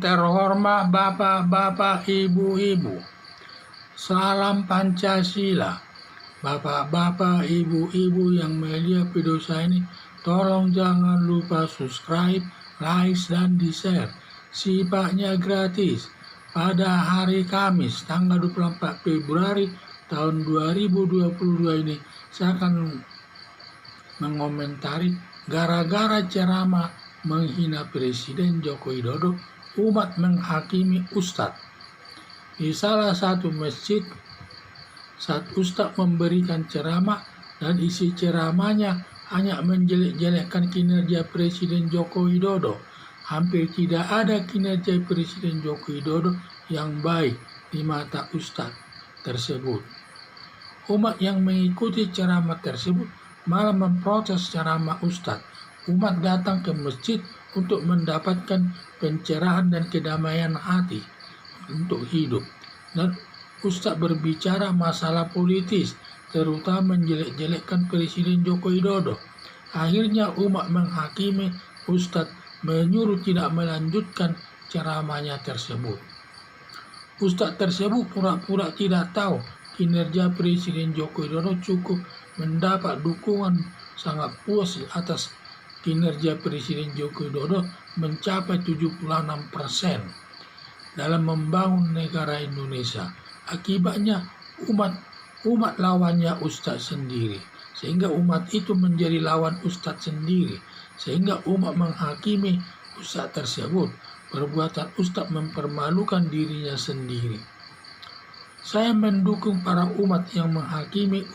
terhormat bapak-bapak, ibu-ibu, salam Pancasila. Bapak-bapak, ibu-ibu yang melihat video saya ini, tolong jangan lupa subscribe, like, dan di-share. Sifatnya gratis. Pada hari Kamis, tanggal 24 Februari tahun 2022 ini, saya akan mengomentari gara-gara ceramah menghina Presiden Joko Widodo, umat menghakimi Ustadz. Di salah satu masjid, saat Ustadz memberikan ceramah dan isi ceramahnya hanya menjelek-jelekkan kinerja Presiden Joko Widodo. Hampir tidak ada kinerja Presiden Joko Widodo yang baik di mata Ustadz tersebut. Umat yang mengikuti ceramah tersebut malah memprotes ceramah Ustadz. Umat datang ke masjid untuk mendapatkan pencerahan dan kedamaian hati untuk hidup. Dan Ustadz berbicara masalah politis, terutama menjelek-jelekkan Presiden Joko Widodo. Akhirnya umat menghakimi Ustadz, menyuruh tidak melanjutkan ceramahnya tersebut. Ustadz tersebut pura-pura tidak tahu kinerja Presiden Joko Widodo, cukup mendapat dukungan sangat puas atas kinerja Presiden Joko Widodo mencapai 76% dalam membangun negara Indonesia. Akibatnya umat lawannya Ustadz sendiri, sehingga umat itu menjadi lawan Ustadz sendiri, sehingga umat menghakimi Ustadz tersebut. Perbuatan Ustadz mempermalukan dirinya sendiri. Saya mendukung para umat yang menghakimi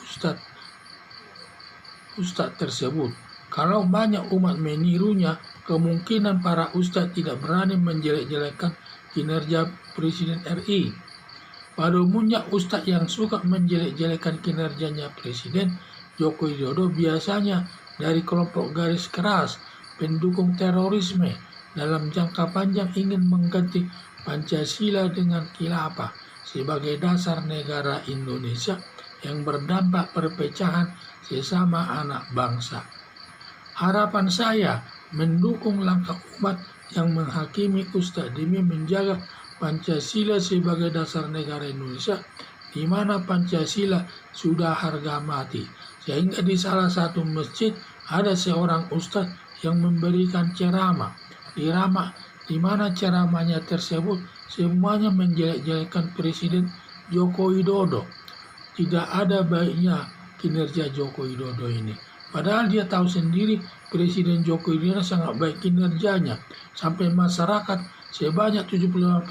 Ustadz tersebut. Kalau banyak umat menirunya, kemungkinan para Ustadz tidak berani menjelek-jelekkan kinerja Presiden RI. Pada umumnya Ustadz yang suka menjelek-jelekkan kinerjanya Presiden Joko Widodo biasanya dari kelompok garis keras, pendukung terorisme, dalam jangka panjang ingin mengganti Pancasila dengan khilafah sebagai dasar negara Indonesia yang berdampak perpecahan sesama anak bangsa. Harapan saya mendukung langkah umat yang menghakimi Ustadz demi menjaga Pancasila sebagai dasar negara Indonesia, di mana Pancasila sudah harga mati. Sehingga di salah satu masjid ada seorang ustadz yang memberikan ceramah, di mana ceramahnya tersebut semuanya menjelek-jelekkan Presiden Joko Widodo. Tidak ada baiknya kinerja Joko Widodo ini. Padahal dia tahu sendiri Presiden Joko Widodo sangat baik kinerjanya. Sampai masyarakat sebanyak 75%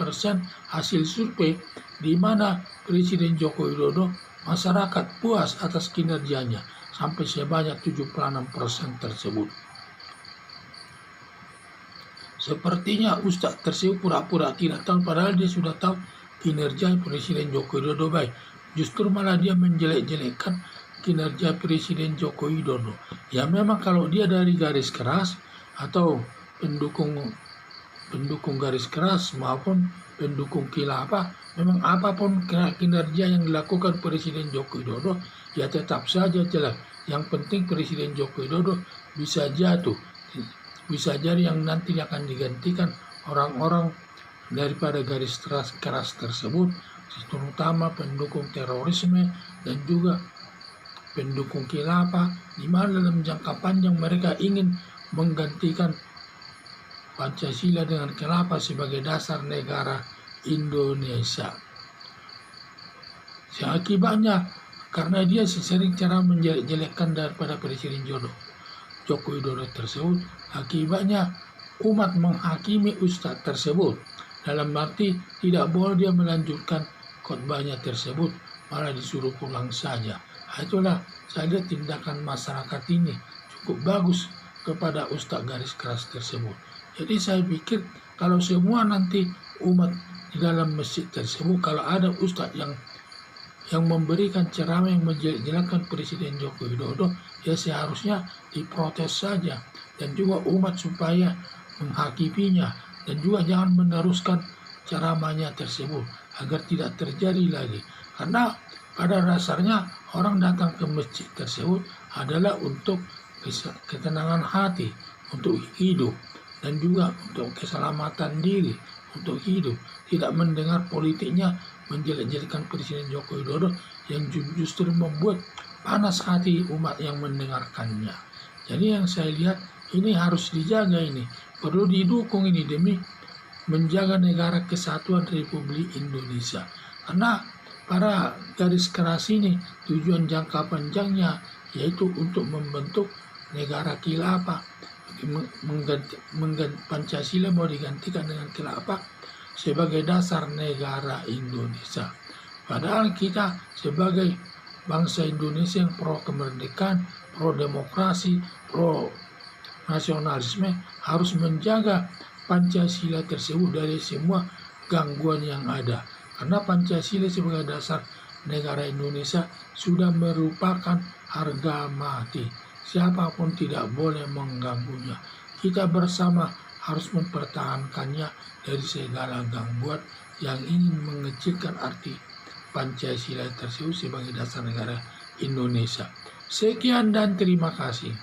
hasil survei di mana Presiden Joko Widodo masyarakat puas atas kinerjanya sampai sebanyak 76% tersebut. Sepertinya Ustadz tersebut pura-pura tidak tahu, padahal dia sudah tahu kinerja Presiden Joko Widodo baik. Justru malah dia menjelek-jelekkan kinerja Presiden Joko Widodo. Ya memang kalau dia dari garis keras atau pendukung garis keras maupun pendukung khilafah, memang apapun kinerja yang dilakukan Presiden Joko Widodo ya tetap saja jelek. Yang penting Presiden Joko Widodo bisa jatuh, bisa jadi yang nanti akan digantikan orang-orang daripada garis keras tersebut, terutama pendukung terorisme dan juga pendukung khilafah, di mana dalam jangka panjang mereka ingin menggantikan Pancasila dengan khilafah sebagai dasar negara Indonesia. Akibatnya karena dia sering cara menjelek-jelekkan daripada Presiden Joko Widodo tersebut, akibatnya umat menghakimi Ustadz tersebut. Dalam arti tidak boleh dia melanjutkan khotbahnya tersebut, malah disuruh pulang saja. Itulah saya lihat tindakan masyarakat ini cukup bagus kepada Ustadz garis keras tersebut. Jadi saya pikir kalau semua nanti umat di dalam masjid tersebut, kalau ada Ustadz yang memberikan ceramah yang menjelek-jelekkan Presiden Joko Widodo, ya seharusnya diprotes saja, dan juga umat supaya menghakiminya, dan juga jangan meneruskan ceramahnya tersebut agar tidak terjadi lagi. Karena pada dasarnya orang datang ke masjid tersebut adalah untuk ketenangan hati, untuk hidup, dan juga untuk keselamatan diri, untuk hidup, tidak mendengar politiknya menjelek-jelekan Presiden Joko Widodo yang justru membuat panas hati umat yang mendengarkannya. Jadi yang saya lihat ini harus dijaga, ini perlu didukung ini demi menjaga negara kesatuan Republik Indonesia. Karena para garis keras ini tujuan jangka panjangnya yaitu untuk membentuk negara khilafah. Pancasila mau digantikan dengan khilafah sebagai dasar negara Indonesia. Padahal kita sebagai bangsa Indonesia yang pro kemerdekaan, pro demokrasi, pro nasionalisme harus menjaga Pancasila tersebut dari semua gangguan yang ada. Karena Pancasila sebagai dasar negara Indonesia sudah merupakan harga mati. Siapapun tidak boleh mengganggunya. Kita bersama harus mempertahankannya dari segala gangguan yang ingin mengecilkan arti Pancasila tersebut sebagai dasar negara Indonesia. Sekian dan terima kasih.